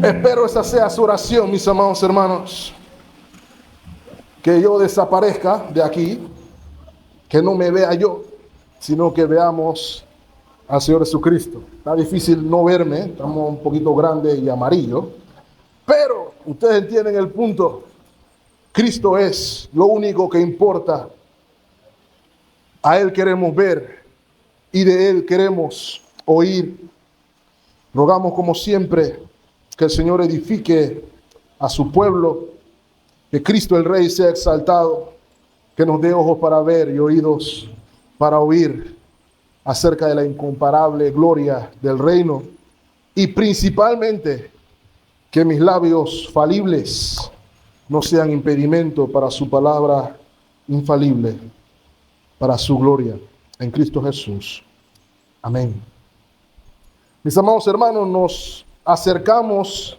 Espero esa sea su oración, mis amados hermanos. Que yo desaparezca de aquí, que no me vea yo, sino que veamos al Señor Jesucristo. Está difícil no verme, estamos un poquito grande y amarillo, pero ustedes entienden el punto. Cristo es lo único que importa. A Él queremos ver y de Él queremos oír. Rogamos como siempre que el Señor edifique a su pueblo, que Cristo el Rey sea exaltado, que nos dé ojos para ver y oídos para oír acerca de la incomparable gloria del reino, y principalmente que mis labios falibles no sean impedimento para su palabra infalible, para su gloria en Cristo Jesús. Amén. Mis amados hermanos, nos acercamos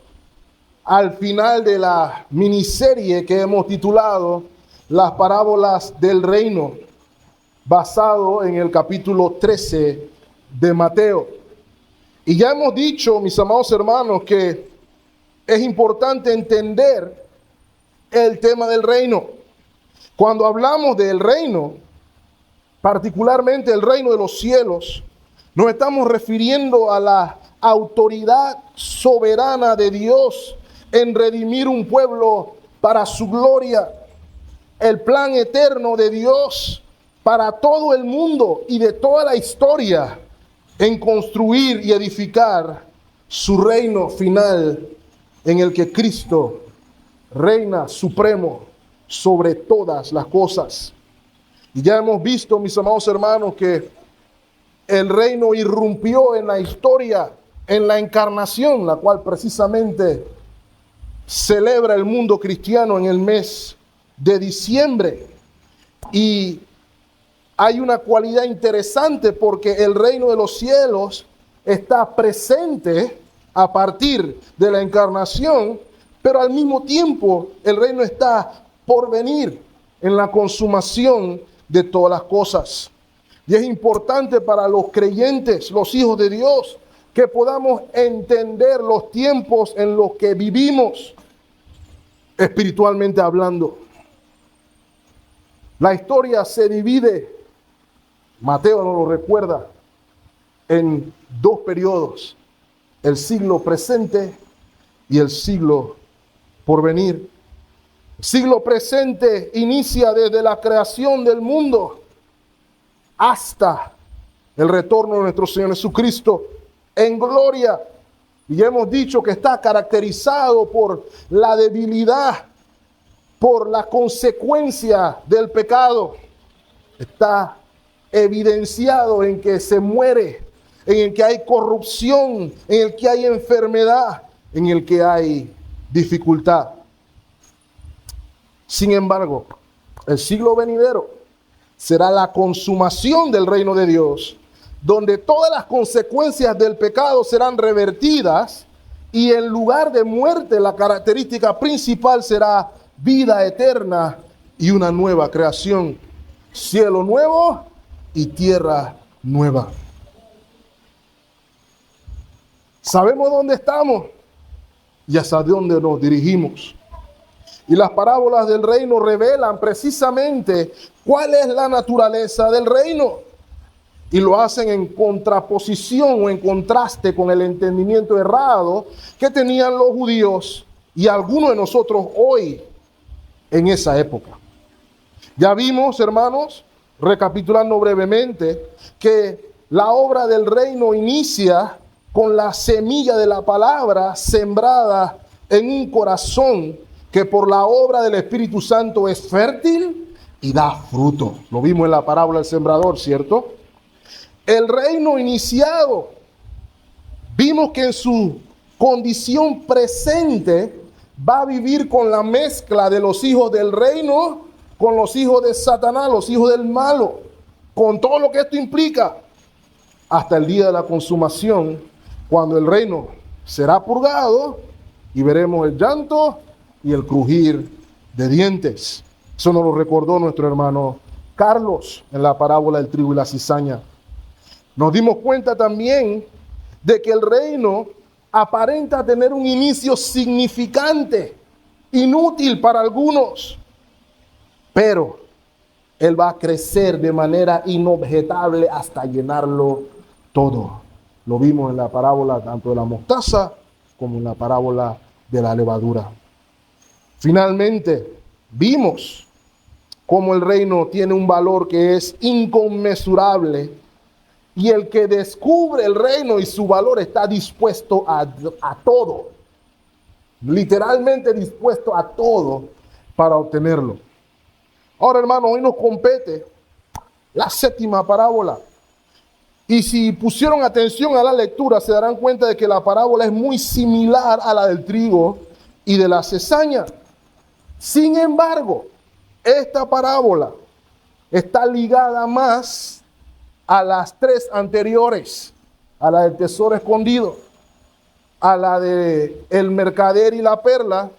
al final de la miniserie que hemos titulado Las parábolas del reino, basado en el capítulo 13 de Mateo. Y ya hemos dicho, mis amados hermanos, que es importante entender el tema del reino. Cuando hablamos del reino, particularmente el reino de los cielos, nos estamos refiriendo a la autoridad soberana de Dios en redimir un pueblo para su gloria, el plan eterno de Dios para todo el mundo y de toda la historia en construir y edificar su reino final en el que Cristo reina supremo sobre todas las cosas. Y ya hemos visto, mis amados hermanos, que el reino irrumpió en la historia, en la encarnación, la cual precisamente celebra el mundo cristiano en el mes de diciembre. Y hay una cualidad interesante porque el reino de los cielos está presente a partir de la encarnación, pero al mismo tiempo el reino está por venir en la consumación de todas las cosas. Y es importante para los creyentes, los hijos de Dios, que podamos entender los tiempos en los que vivimos, espiritualmente hablando. La historia se divide, Mateo nos lo recuerda, en dos periodos: el siglo presente y el siglo por venir. El siglo presente inicia desde la creación del mundo hasta el retorno de nuestro Señor Jesucristo en gloria. Y ya hemos dicho que está caracterizado por la debilidad, por la consecuencia del pecado. Está evidenciado en que se muere, en el que hay corrupción, en el que hay enfermedad, en el que hay dificultad. Sin embargo, el siglo venidero será la consumación del reino de Dios, donde todas las consecuencias del pecado serán revertidas y en lugar de muerte la característica principal será vida eterna y una nueva creación, cielo nuevo y tierra nueva. Sabemos dónde estamos y hasta dónde nos dirigimos. Y las parábolas del reino revelan precisamente cuál es la naturaleza del reino. Y lo hacen en contraposición o en contraste con el entendimiento errado que tenían los judíos y algunos de nosotros hoy en esa época. Ya vimos, hermanos, recapitulando brevemente, que la obra del reino inicia con la semilla de la palabra sembrada en un corazón que por la obra del Espíritu Santo es fértil y da fruto. Lo vimos en la parábola del sembrador, ¿cierto? El reino iniciado, vimos que en su condición presente va a vivir con la mezcla de los hijos del reino con los hijos de Satanás, los hijos del malo, con todo lo que esto implica, hasta el día de la consumación, cuando el reino será purgado y veremos el llanto y el crujir de dientes. Eso nos lo recordó nuestro hermano Carlos en la parábola del trigo y la cizaña. Nos dimos cuenta también de que el reino aparenta tener un inicio significante, inútil para algunos, pero él va a crecer de manera inobjetable hasta llenarlo todo. Lo vimos en la parábola tanto de la mostaza como en la parábola de la levadura. Finalmente, vimos cómo el reino tiene un valor que es inconmensurable, y el que descubre el reino y su valor está dispuesto a todo, literalmente dispuesto a todo para obtenerlo. Ahora, hermanos, hoy nos compete la séptima parábola. Y si pusieron atención a la lectura, se darán cuenta de que la parábola es muy similar a la del trigo y de la cizaña. Sin embargo, esta parábola está ligada más a las tres anteriores, a la del tesoro escondido, a la de el mercader y la perla,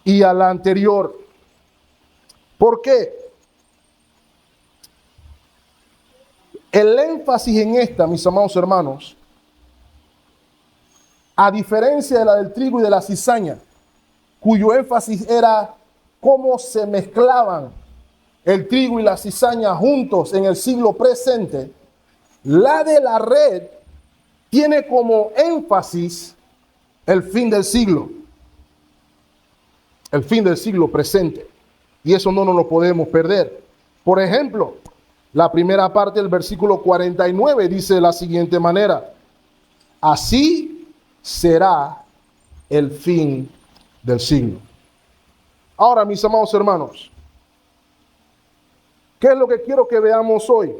y a la anterior. ¿Por qué? El énfasis en esta, mis amados hermanos, a diferencia de la del trigo y de la cizaña, cuyo énfasis era cómo se mezclaban el trigo y la cizaña juntos en el siglo presente, la de la red tiene como énfasis el fin del siglo presente. Y eso no nos lo podemos perder. Por ejemplo, la primera parte del versículo 49 dice de la siguiente manera: así será el fin del siglo. Ahora, mis amados hermanos, ¿qué es lo que quiero que veamos hoy?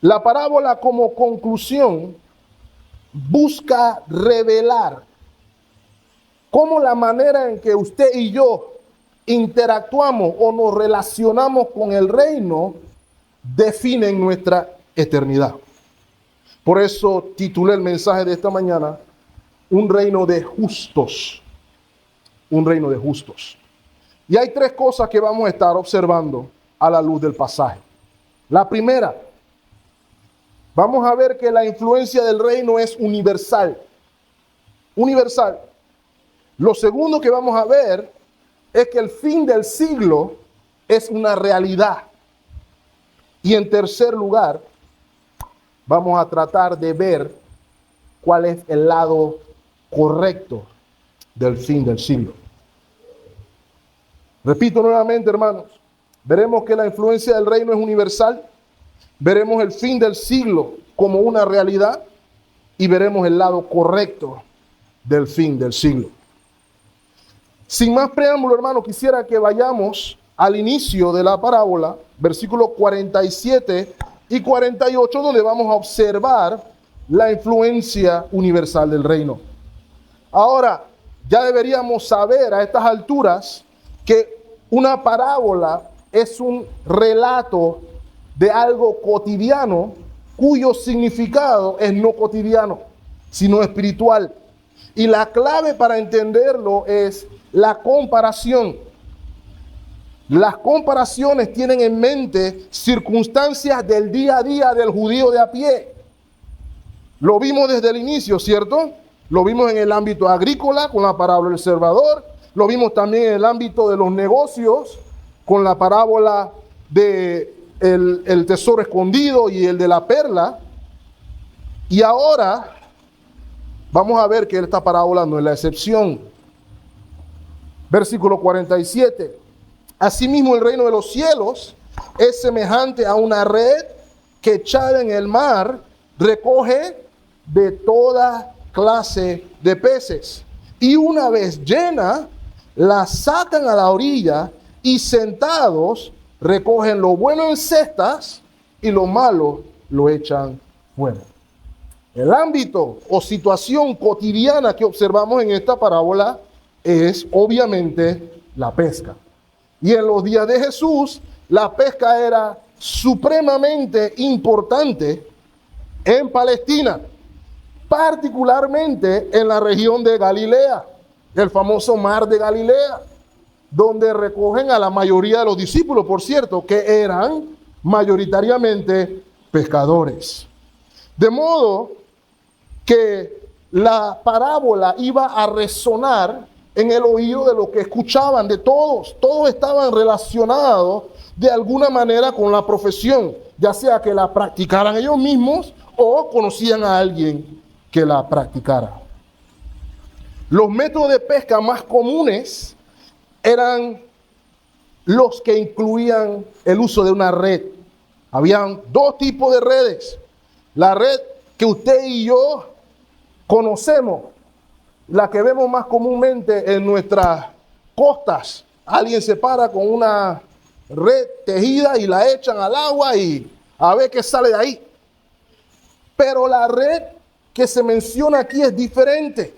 La parábola como conclusión busca revelar cómo la manera en que usted y yo interactuamos o nos relacionamos con el reino define nuestra eternidad. Por eso titulé el mensaje de esta mañana: un reino de justos. Un reino de justos. Y hay tres cosas que vamos a estar observando a la luz del pasaje. La primera, vamos a ver que la influencia del reino es universal. Universal. Lo segundo que vamos a ver es que el fin del siglo es una realidad. Y en tercer lugar, vamos a tratar de ver cuál es el lado correcto del fin del siglo. Repito nuevamente, hermanos, veremos que la influencia del reino es universal, veremos el fin del siglo como una realidad y veremos el lado correcto del fin del siglo. Sin más preámbulo, hermano, quisiera que vayamos al inicio de la parábola, versículos 47 y 48, donde vamos a observar la influencia universal del reino. Ahora, ya deberíamos saber a estas alturas que una parábola es un relato de algo cotidiano cuyo significado es no cotidiano, sino espiritual. Y la clave para entenderlo es la comparación. Las comparaciones tienen en mente circunstancias del día a día del judío de a pie. Lo vimos desde el inicio, ¿cierto? Lo vimos en el ámbito agrícola con la parábola del sembrador. Lo vimos también en el ámbito de los negocios con la parábola de el tesoro escondido y el de la perla. Y ahora vamos a ver que esta parábola no es la excepción. Versículo 47. Asimismo, el reino de los cielos es semejante a una red que echada en el mar recoge de toda clase de peces. Y una vez llena, la sacan a la orilla y sentados recogen lo bueno en cestas y lo malo lo echan fuera. El ámbito o situación cotidiana que observamos en esta parábola es obviamente la pesca. Y en los días de Jesús, la pesca era supremamente importante en Palestina, particularmente en la región de Galilea, el famoso mar de Galilea, donde recogen a la mayoría de los discípulos, por cierto, que eran mayoritariamente pescadores. De modo que la parábola iba a resonar en el oído de los que escuchaban, de todos. Todos estaban relacionados de alguna manera con la profesión, ya sea que la practicaran ellos mismos o conocían a alguien que la practicara. Los métodos de pesca más comunes eran los que incluían el uso de una red. Habían dos tipos de redes. La red que usted y yo conocemos, la que vemos más comúnmente en nuestras costas. Alguien se para con una red tejida y la echan al agua y a ver qué sale de ahí. Pero la red que se menciona aquí es diferente.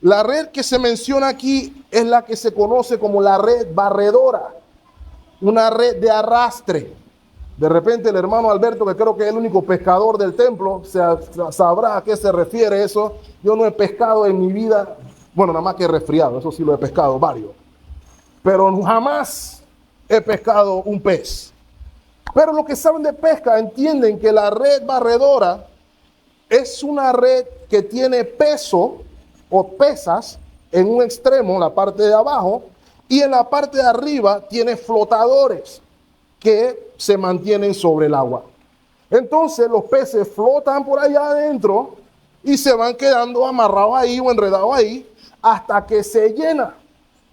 La red que se menciona aquí es la que se conoce como la red barredora, una red de arrastre. De repente el hermano Alberto, que creo que es el único pescador del templo, sabrá a qué se refiere eso. Yo no he pescado en mi vida, bueno, nada más que resfriado, eso sí lo he pescado varios. Pero jamás he pescado un pez. Pero los que saben de pesca entienden que la red barredora es una red que tiene peso o pesas en un extremo, la parte de abajo, y en la parte de arriba tiene flotadores que se mantienen sobre el agua. Entonces los peces flotan por allá adentro y se van quedando amarrados ahí o enredados ahí hasta que se llena.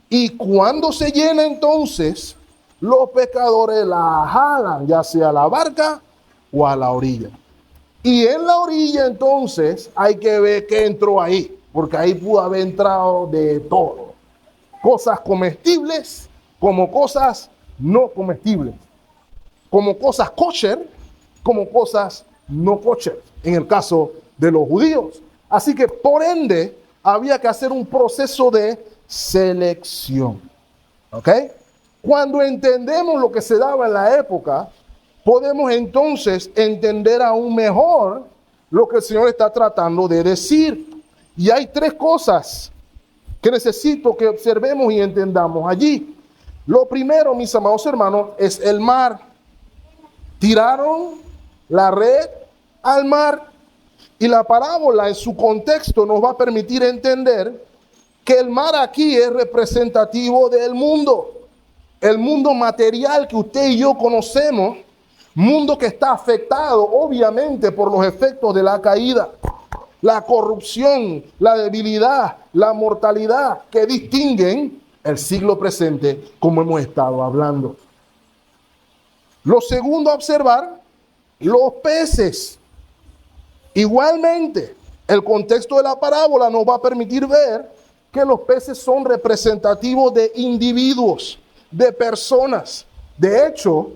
Y cuando se llena entonces, los pescadores la jalan, ya sea a la barca o a la orilla. Y en la orilla entonces hay que ver qué entró ahí, porque ahí pudo haber entrado de todo. Cosas comestibles como cosas no comestibles. Como cosas kosher, como cosas no kosher, en el caso de los judíos. Así que por ende había que hacer un proceso de selección. ¿Ok? Cuando entendemos lo que se daba en la época, podemos entonces entender aún mejor lo que el Señor está tratando de decir. Y hay tres cosas que necesito que observemos y entendamos allí. Lo primero, mis amados hermanos, es el mar. Tiraron la red al mar y la parábola en su contexto nos va a permitir entender que el mar aquí es representativo del mundo. El mundo material que usted y yo conocemos, mundo que está afectado obviamente por los efectos de la caída, la corrupción, la debilidad, la mortalidad que distinguen el siglo presente, como hemos estado hablando. Lo segundo a observar, los peces. Igualmente, el contexto de la parábola nos va a permitir ver que los peces son representativos de individuos, de personas. De hecho,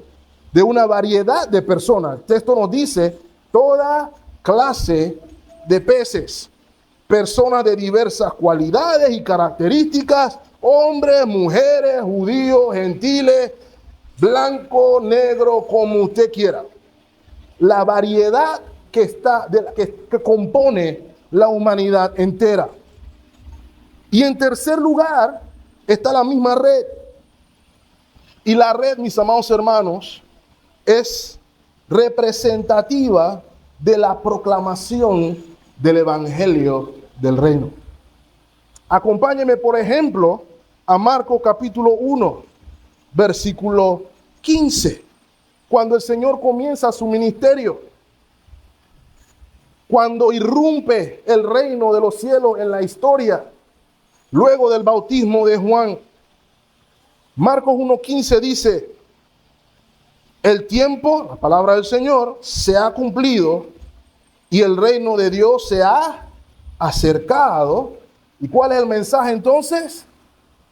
de una variedad de personas. El texto nos dice toda clase de peces. Personas de diversas cualidades y características, hombres, mujeres, judíos, gentiles, blanco, negro, como usted quiera. La variedad que compone la humanidad entera. Y en tercer lugar está la misma red. Y la red, mis amados hermanos, es representativa de la proclamación del evangelio del reino. Acompáñenme, por ejemplo, a Marcos capítulo 1, versículo 15, cuando el Señor comienza su ministerio, cuando irrumpe el reino de los cielos en la historia, luego del bautismo de Juan. Marcos 1:15 dice: el tiempo, la palabra del Señor, se ha cumplido y el reino de Dios se ha acercado. ¿Y cuál es el mensaje entonces?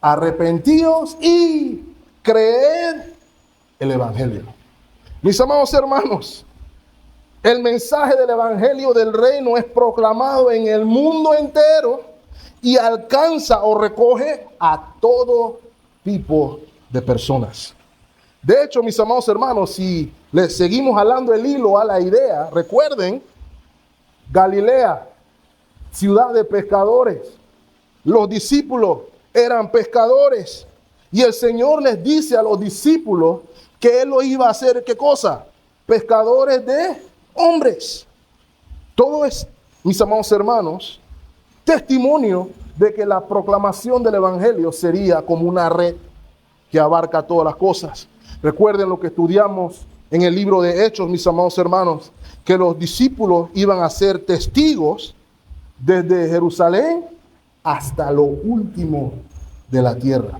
Arrepentíos y creed el evangelio. Mis amados hermanos, el mensaje del evangelio del reino es proclamado en el mundo entero y alcanza o recoge a todo tipo de personas. De hecho, mis amados hermanos, si les seguimos jalando el hilo a la idea, recuerden, Galilea, ciudad de pescadores, los discípulos eran pescadores y el Señor les dice a los discípulos que Él lo iba a hacer, ¿qué cosa? Pescadores de hombres. Todo es, mis amados hermanos, testimonio de que la proclamación del evangelio sería como una red que abarca todas las cosas. Recuerden lo que estudiamos en el libro de Hechos, mis amados hermanos, que los discípulos iban a ser testigos desde Jerusalén hasta lo último de la tierra.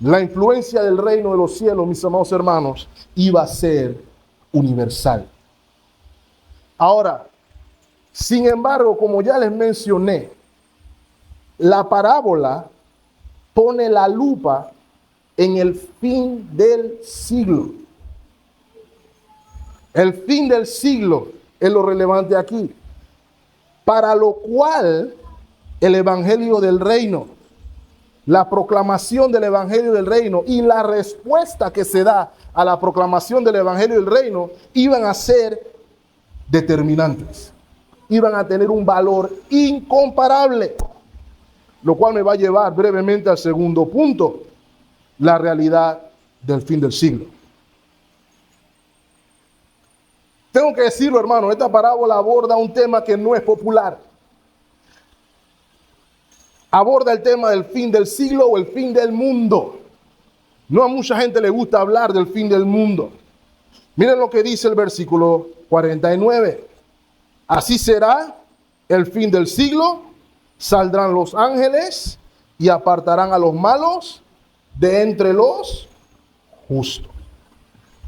La influencia del reino de los cielos, mis amados hermanos, iba a ser universal. Ahora, sin embargo, como ya les mencioné, la parábola pone la lupa en el fin del siglo. El fin del siglo es lo relevante aquí. Para lo cual el evangelio del reino, la proclamación del evangelio del reino y la respuesta que se da a la proclamación del evangelio del reino iban a ser determinantes. Iban a tener un valor incomparable. Lo cual me va a llevar brevemente al segundo punto, la realidad del fin del siglo. Tengo que decirlo, hermano, esta parábola aborda un tema que no es popular. Aborda el tema del fin del siglo o el fin del mundo. No a mucha gente le gusta hablar del fin del mundo. Miren lo que dice el versículo 49. Así será el fin del siglo, saldrán los ángeles y apartarán a los malos de entre los justos.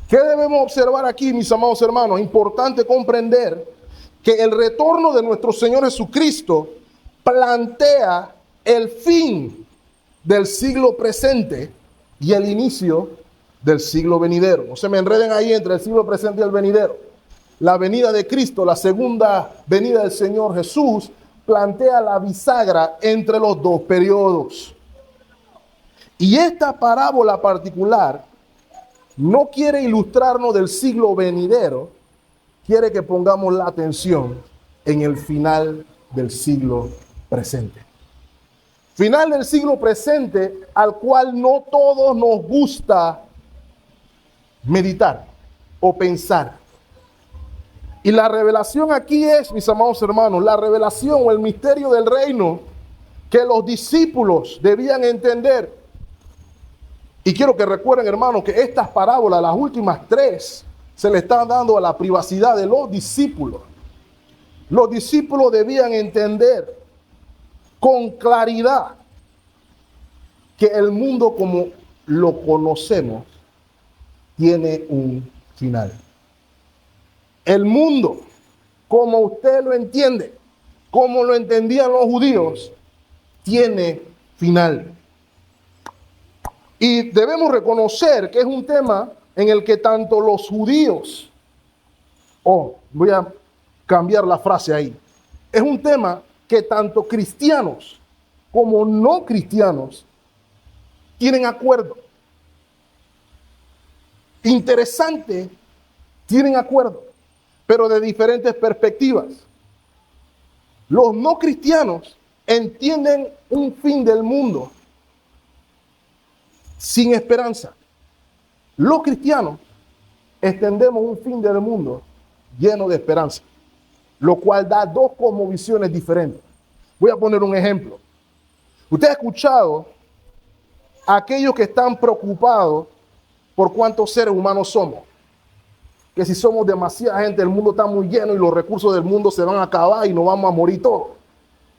¿Qué debemos observar aquí, mis amados hermanos? Importante comprender que el retorno de nuestro Señor Jesucristo plantea el fin del siglo presente y el inicio del siglo venidero. No se me enreden ahí entre el siglo presente y el venidero. La venida de Cristo, la segunda venida del Señor Jesús, plantea la bisagra entre los dos periodos. Y esta parábola particular no quiere ilustrarnos del siglo venidero, quiere que pongamos la atención en el final del siglo presente. Final del siglo presente al cual no todos nos gusta meditar o pensar. Y la revelación aquí es, mis amados hermanos, la revelación o el misterio del reino que los discípulos debían entender. Y quiero que recuerden, hermanos, que estas parábolas, las últimas tres, se le están dando a la privacidad de los discípulos. Los discípulos debían entender con claridad que el mundo como lo conocemos tiene un final. El mundo, como usted lo entiende, como lo entendían los judíos, tiene final. Y debemos reconocer que es un tema en el que tanto los judíos, voy a cambiar la frase ahí, es un tema que tanto cristianos como no cristianos tienen acuerdo. Interesante, tienen acuerdo, pero de diferentes perspectivas. Los no cristianos entienden un fin del mundo sin esperanza. Los cristianos entendemos un fin del mundo lleno de esperanza, lo cual da dos cosmovisiones diferentes. Voy a poner un ejemplo. Usted ha escuchado a aquellos que están preocupados por cuántos seres humanos somos. Que si somos demasiada gente, el mundo está muy lleno y los recursos del mundo se van a acabar y nos vamos a morir todos.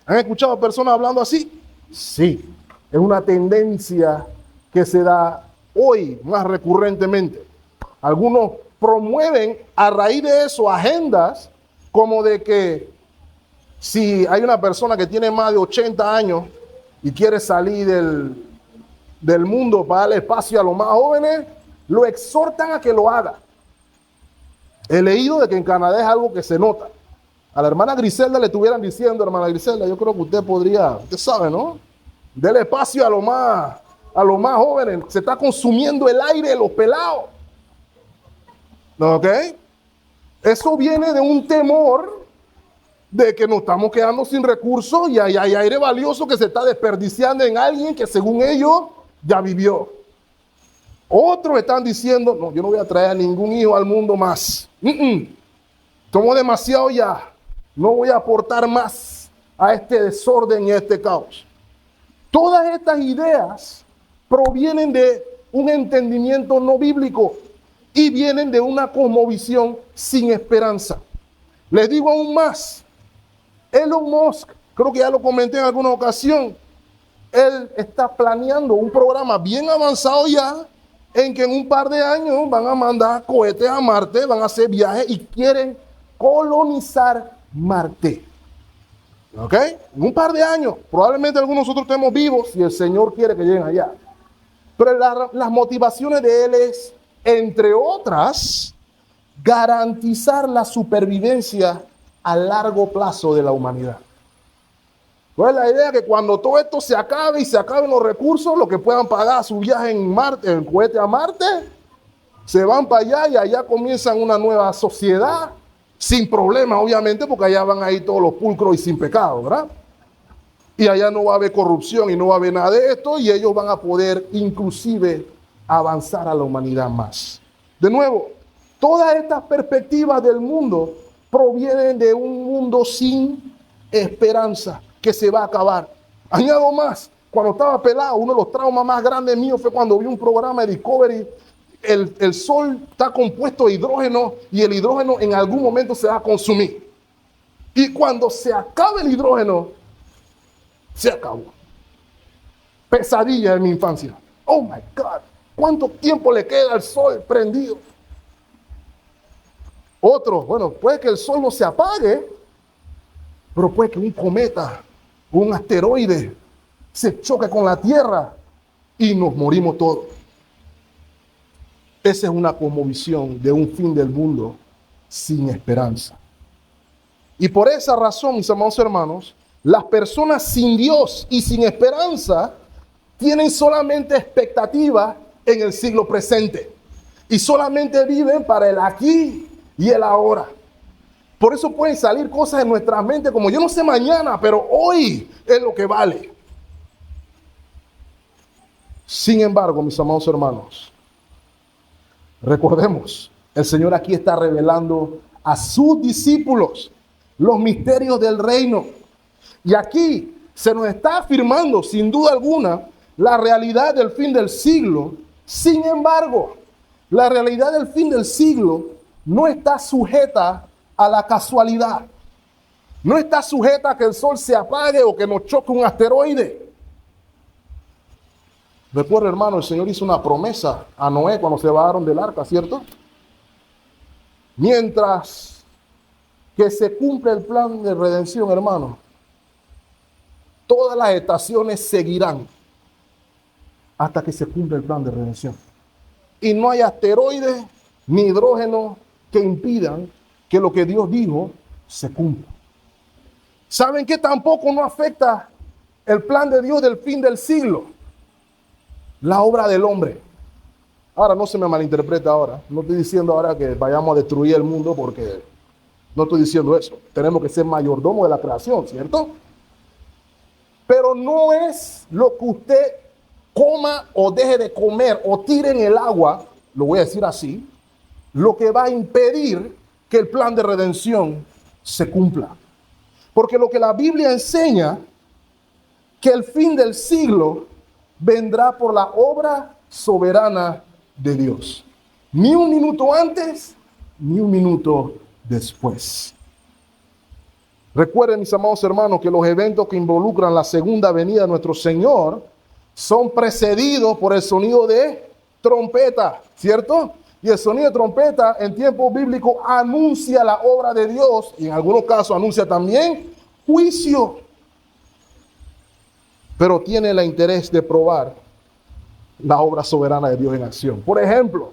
¿Han escuchado personas hablando así? Sí, es una tendencia que se da hoy más recurrentemente. Algunos promueven a raíz de eso agendas como de que si hay una persona que tiene más de 80 años y quiere salir del mundo para darle espacio a los más jóvenes, lo exhortan a que lo haga. He leído de que en Canadá es algo que se nota. A la hermana Griselda le estuvieran diciendo, hermana Griselda, yo creo que usted podría, usted sabe, ¿no? Dele espacio a los más jóvenes. Se está consumiendo el aire de los pelados. ¿Ok? Eso viene de un temor de que nos estamos quedando sin recursos y hay aire valioso que se está desperdiciando en alguien que según ellos ya vivió. Otros están diciendo, no, yo no voy a traer a ningún hijo al mundo más. Somos demasiado ya. No voy a aportar más a este desorden y a este caos. Todas estas ideas provienen de un entendimiento no bíblico y vienen de una cosmovisión sin esperanza. Les digo aún más, Elon Musk, creo que ya lo comenté en alguna ocasión, él está planeando un programa bien avanzado ya, en que en un par de años van a mandar cohetes a Marte, van a hacer viajes y quieren colonizar Marte. ¿Ok? En un par de años, probablemente algunos nosotros estemos vivos y el Señor quiere que lleguen allá. Pero las motivaciones de él es, entre otras, garantizar la supervivencia a largo plazo de la humanidad. Pues la idea es que cuando todo esto se acabe y se acaben los recursos, los que puedan pagar su viaje en Marte, en cohete a Marte, se van para allá y allá comienzan una nueva sociedad, sin problema, obviamente, porque allá van a ir todos los pulcros y sin pecado, ¿verdad? Y allá no va a haber corrupción y no va a haber nada de esto, y ellos van a poder inclusive avanzar a la humanidad más. De nuevo, todas estas perspectivas del mundo provienen de un mundo sin esperanza, que se va a acabar. Añado más, cuando estaba pelado, uno de los traumas más grandes míos fue cuando vi un programa de Discovery. El sol está compuesto de hidrógeno y el hidrógeno en algún momento se va a consumir. Y cuando se acabe el hidrógeno, se acabó. Pesadilla de mi infancia. Oh my God, ¿cuánto tiempo le queda al sol prendido? Otro, bueno, puede que el sol no se apague, pero puede que un cometa, un asteroide, se choque con la Tierra y nos morimos todos. Esa es una cosmovisión de un fin del mundo sin esperanza. Y por esa razón, mis amados hermanos, las personas sin Dios y sin esperanza tienen solamente expectativa en el siglo presente y solamente viven para el aquí y el ahora. Por eso pueden salir cosas en nuestra mente como yo no sé mañana, pero hoy es lo que vale. Sin embargo, mis amados hermanos, recordemos, el Señor aquí está revelando a sus discípulos los misterios del reino. Y aquí se nos está afirmando, sin duda alguna, la realidad del fin del siglo. Sin embargo, la realidad del fin del siglo no está sujeta a la casualidad. No está sujeta a que el sol se apague o que nos choque un asteroide. Recuerda, hermano, el Señor hizo una promesa a Noé cuando se bajaron del arca, ¿cierto? Mientras que se cumple el plan de redención, hermano, todas las estaciones seguirán hasta que se cumpla el plan de redención. Y no hay asteroides ni hidrógeno que impidan que lo que Dios dijo se cumpla. ¿Saben qué tampoco no afecta el plan de Dios del fin del siglo? La obra del hombre. Ahora, no se me malinterpreta ahora. No estoy diciendo ahora que vayamos a destruir el mundo, porque no estoy diciendo eso. Tenemos que ser mayordomos de la creación, ¿cierto? Pero no es lo que usted coma o deje de comer o tire en el agua, lo voy a decir así, lo que va a impedir que el plan de redención se cumpla. Porque lo que la Biblia enseña, que el fin del siglo vendrá por la obra soberana de Dios. Ni un minuto antes, ni un minuto después. Recuerden, mis amados hermanos, que los eventos que involucran la segunda venida de nuestro Señor son precedidos por el sonido de trompeta, ¿cierto? Y el sonido de trompeta en tiempo bíblico anuncia la obra de Dios y en algunos casos anuncia también juicio. Pero tiene el interés de probar la obra soberana de Dios en acción. Por ejemplo,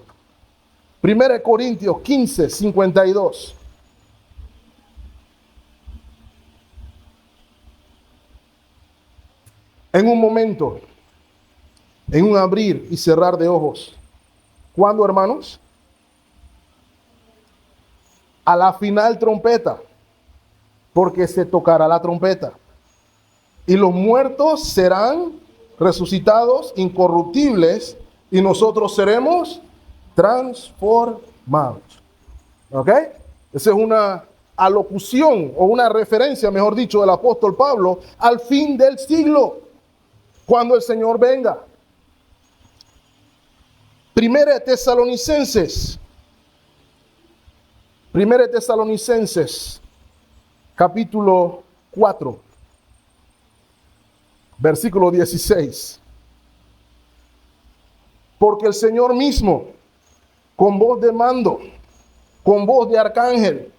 1 Corintios 15, 52. En un momento, en un abrir y cerrar de ojos. ¿Cuándo, hermanos? A la final trompeta, porque se tocará la trompeta. Y los muertos serán resucitados incorruptibles y nosotros seremos transformados. ¿Ok? Esa es una alocución o una referencia, mejor dicho, del apóstol Pablo al fin del siglo, cuando el Señor venga. Primera de Tesalonicenses, capítulo 4, versículo 16. Porque el Señor mismo, con voz de mando, con voz de arcángel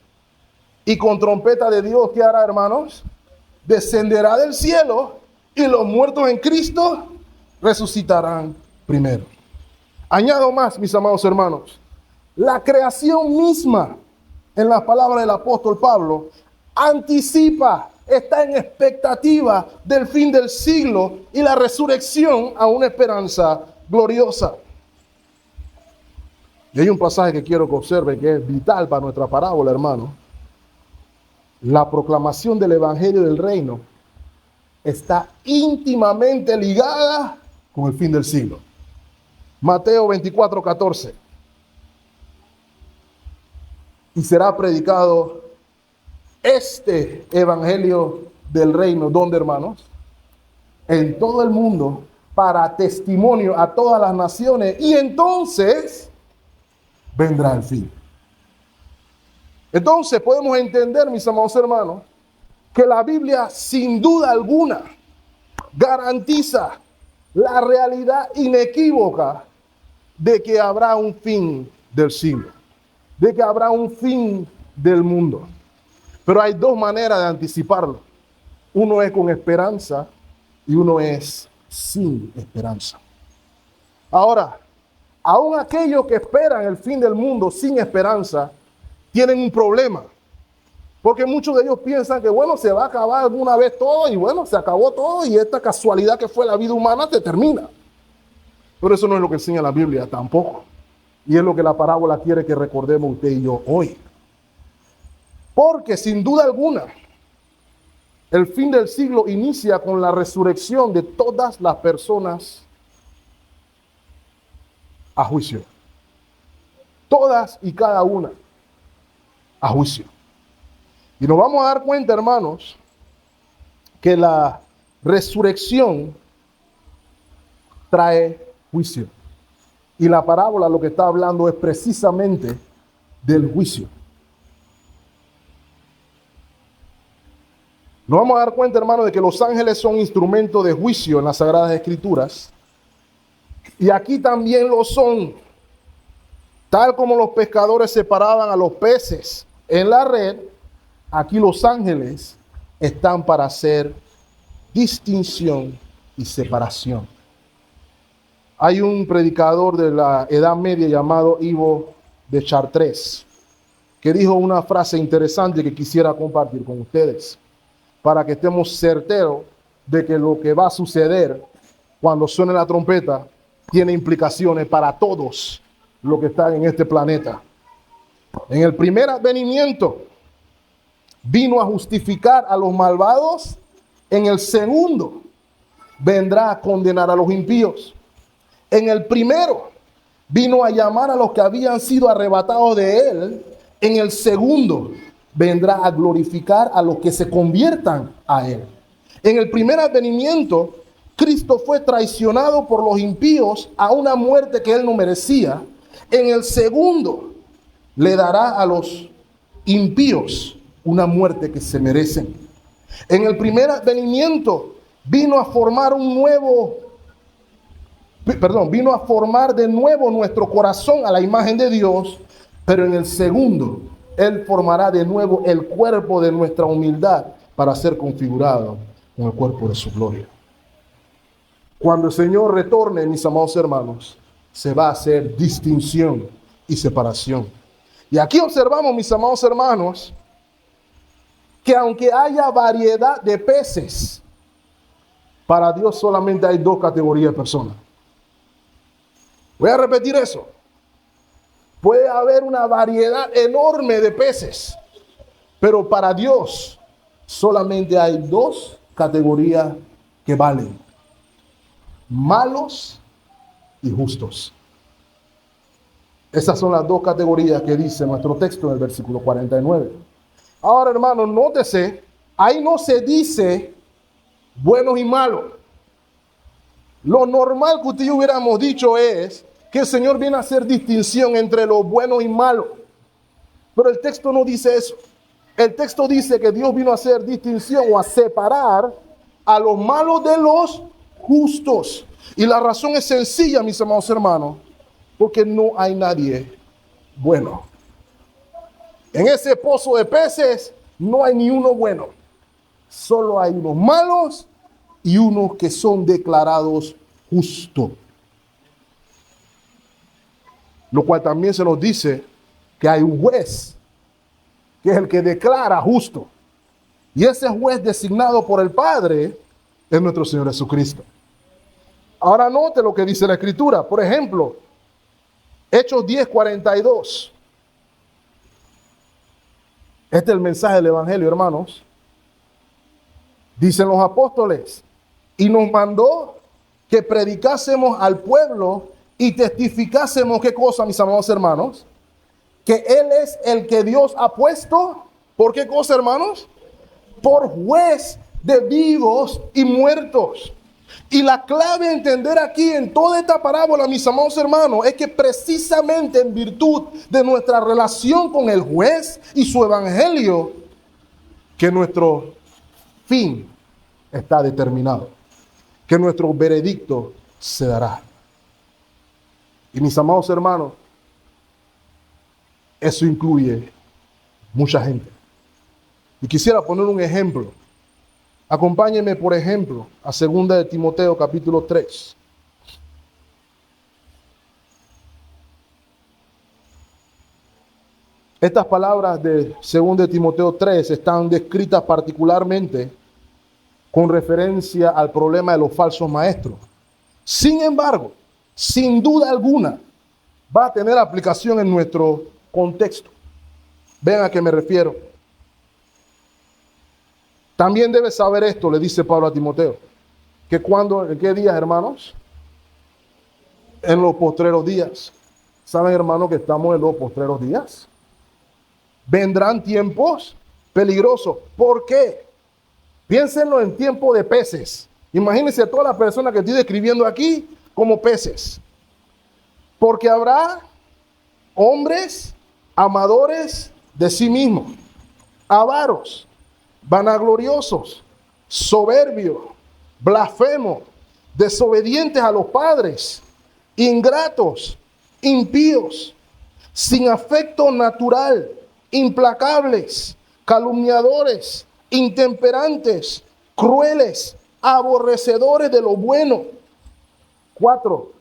y con trompeta de Dios, ¿qué hará, hermanos? Descenderá del cielo y los muertos en Cristo resucitarán primero. Añado más, mis amados hermanos, la creación misma, en las palabras del apóstol Pablo, anticipa, está en expectativa del fin del siglo y la resurrección a una esperanza gloriosa. Y hay un pasaje que quiero que observe que es vital para nuestra parábola, hermano. La proclamación del evangelio del reino está íntimamente ligada con el fin del siglo. Mateo 24:14. Y será predicado este evangelio del reino, ¿dónde, hermanos? En todo el mundo, para testimonio a todas las naciones, y entonces vendrá el fin. Entonces podemos entender, mis amados hermanos, que la Biblia sin duda alguna garantiza la realidad inequívoca de que habrá un fin del siglo, de que habrá un fin del mundo. Pero hay dos maneras de anticiparlo. Uno es con esperanza y uno es sin esperanza. Ahora, aún aquellos que esperan el fin del mundo sin esperanza tienen un problema. Porque muchos de ellos piensan que, bueno, se va a acabar alguna vez todo y bueno, se acabó todo y esta casualidad que fue la vida humana te termina. Pero eso no es lo que enseña la Biblia tampoco. Y es lo que la parábola quiere que recordemos usted y yo hoy. Porque sin duda alguna, el fin del siglo inicia con la resurrección de todas las personas a juicio. Todas y cada una a juicio. Y nos vamos a dar cuenta, hermanos, que la resurrección trae juicio. Y la parábola lo que está hablando es precisamente del juicio. Nos vamos a dar cuenta, hermanos, de que los ángeles son instrumentos de juicio en las Sagradas Escrituras. Y aquí también lo son. Tal como los pescadores separaban a los peces en la red, aquí los ángeles están para hacer distinción y separación. Hay un predicador de la Edad Media llamado Ivo de Chartres que dijo una frase interesante que quisiera compartir con ustedes para que estemos certeros de que lo que va a suceder cuando suene la trompeta tiene implicaciones para todos los que están en este planeta. En el primer advenimiento vino a justificar a los malvados, en el segundo vendrá a condenar a los impíos. En el primero vino a llamar a los que habían sido arrebatados de él, en el segundo vendrá a glorificar a los que se conviertan a él. En el primer advenimiento, Cristo fue traicionado por los impíos a una muerte que él no merecía. En el segundo, le dará a los impíos una muerte que se merecen. En el primer advenimiento, vino a formar de nuevo nuestro corazón a la imagen de Dios, pero en el segundo, él formará de nuevo el cuerpo de nuestra humildad para ser configurado con el cuerpo de su gloria. Cuando el Señor retorne, mis amados hermanos, se va a hacer distinción y separación. Y aquí observamos, mis amados hermanos, que aunque haya variedad de peces, para Dios solamente hay dos categorías de personas. Voy a repetir eso. Puede haber una variedad enorme de peces, pero para Dios solamente hay dos categorías que valen: malos y justos. Esas son las dos categorías que dice nuestro texto en el versículo 49. Ahora, hermano, nótese, ahí no se dice buenos y malos. Lo normal que usted y yo hubiéramos dicho es que el Señor viene a hacer distinción entre lo bueno y malo. Pero el texto no dice eso. El texto dice que Dios vino a hacer distinción o a separar a los malos de los justos. Y la razón es sencilla, mis amados hermanos, porque no hay nadie bueno. En ese pozo de peces no hay ni uno bueno. Solo hay unos malos y unos que son declarados justos. Lo cual también se nos dice que hay un juez, que es el que declara justo. Y ese juez designado por el Padre es nuestro Señor Jesucristo. Ahora note lo que dice la Escritura. Por ejemplo, Hechos 10:42. Este es el mensaje del Evangelio, hermanos. Dicen los apóstoles, y nos mandó que predicásemos al pueblo y testificásemos, ¿qué cosa, mis amados hermanos? Que Él es el que Dios ha puesto, ¿por qué cosa, hermanos? Por juez de vivos y muertos. Y la clave a entender aquí en toda esta parábola, mis amados hermanos, es que precisamente en virtud de nuestra relación con el juez y su evangelio, que nuestro fin está determinado, que nuestro veredicto se dará. Y mis amados hermanos, eso incluye mucha gente. Y quisiera poner un ejemplo. Acompáñenme, por ejemplo, a 2 de Timoteo, capítulo 3. Estas palabras de 2 de Timoteo 3 están descritas particularmente con referencia al problema de los falsos maestros. Sin embargo, sin duda alguna, va a tener aplicación en nuestro contexto. Vean a qué me refiero. También debes saber esto, le dice Pablo a Timoteo, que ¿en qué días, hermanos? En los postreros días. ¿Saben, hermanos, que estamos en los postreros días? Vendrán tiempos peligrosos. ¿Por qué? Piénsenlo en tiempo de peces. Imagínense a todas las personas que estoy describiendo aquí como peces. Porque habrá hombres amadores de sí mismos, avaros, vanagloriosos, soberbios, blasfemos, desobedientes a los padres, ingratos, impíos, sin afecto natural, implacables, calumniadores, intemperantes, crueles, aborrecedores de lo bueno. 4,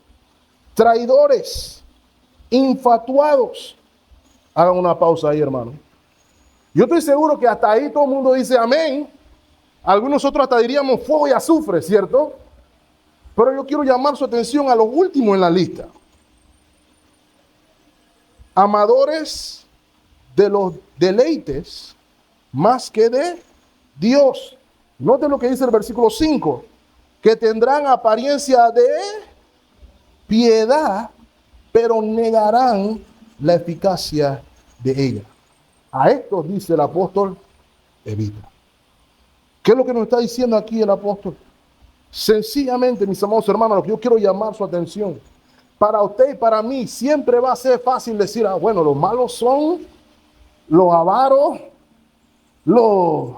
traidores, infatuados. Hagan una pausa ahí, hermano. Yo estoy seguro que hasta ahí todo el mundo dice amén. Algunos otros hasta diríamos fuego y azufre, ¿cierto? Pero yo quiero llamar su atención a los últimos en la lista. Amadores de los deleites más que de Dios. Noten lo que dice el versículo 5, que tendrán apariencia de piedad, pero negarán la eficacia de ella. A estos, dice el apóstol, evita. ¿Qué es lo que nos está diciendo aquí el apóstol? Sencillamente, mis amados hermanos, lo que yo quiero llamar su atención. Para usted y para mí siempre va a ser fácil decir, bueno, los malos son los avaros, los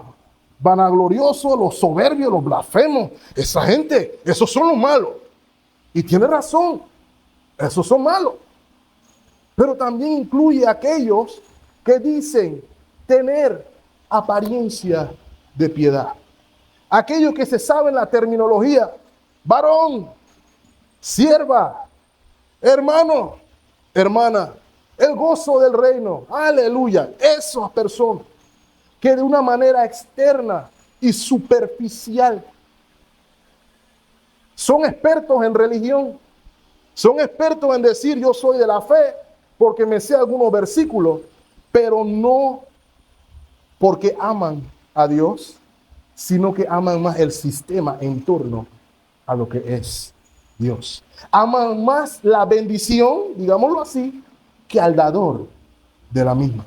vanagloriosos, los soberbios, los blasfemos. Esa gente, esos son los malos. Y tiene razón, esos son malos. Pero también incluye a aquellos que dicen tener apariencia de piedad. Aquellos que se saben la terminología, varón, sierva, hermano, hermana, el gozo del reino, aleluya. Esas personas que de una manera externa y superficial son expertos en religión, son expertos en decir yo soy de la fe porque me sé algunos versículos, pero no porque aman a Dios, sino que aman más el sistema en torno a lo que es Dios. Aman más la bendición, digámoslo así, que al dador de la misma.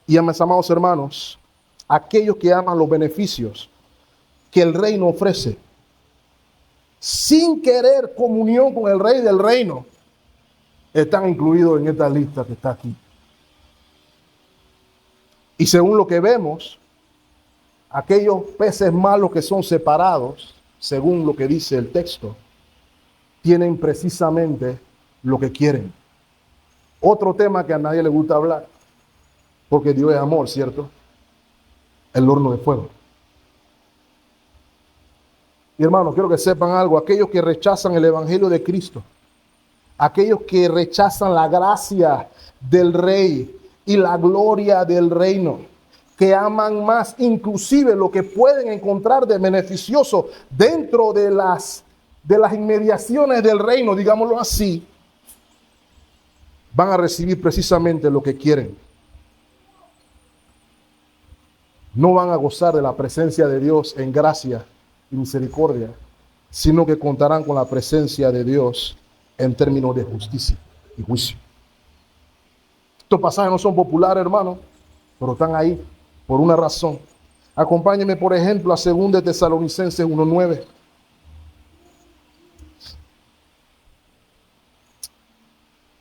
Y mis amados hermanos, aquellos que aman los beneficios que el reino ofrece, sin querer comunión con el rey del reino, están incluidos en esta lista que está aquí. Y según lo que vemos, aquellos peces malos que son separados, según lo que dice el texto, tienen precisamente lo que quieren. Otro tema que a nadie le gusta hablar, porque Dios es amor, ¿cierto? El horno de fuego. Y hermanos, quiero que sepan algo, aquellos que rechazan el evangelio de Cristo, aquellos que rechazan la gracia del Rey y la gloria del reino, que aman más inclusive lo que pueden encontrar de beneficioso dentro de las inmediaciones del reino, digámoslo así, van a recibir precisamente lo que quieren. No van a gozar de la presencia de Dios en gracia y misericordia, sino que contarán con la presencia de Dios en términos de justicia y juicio. Estos pasajes no son populares, hermano, pero están ahí por una razón. Acompáñenme, por ejemplo, a 2 Tesalonicenses 1:9.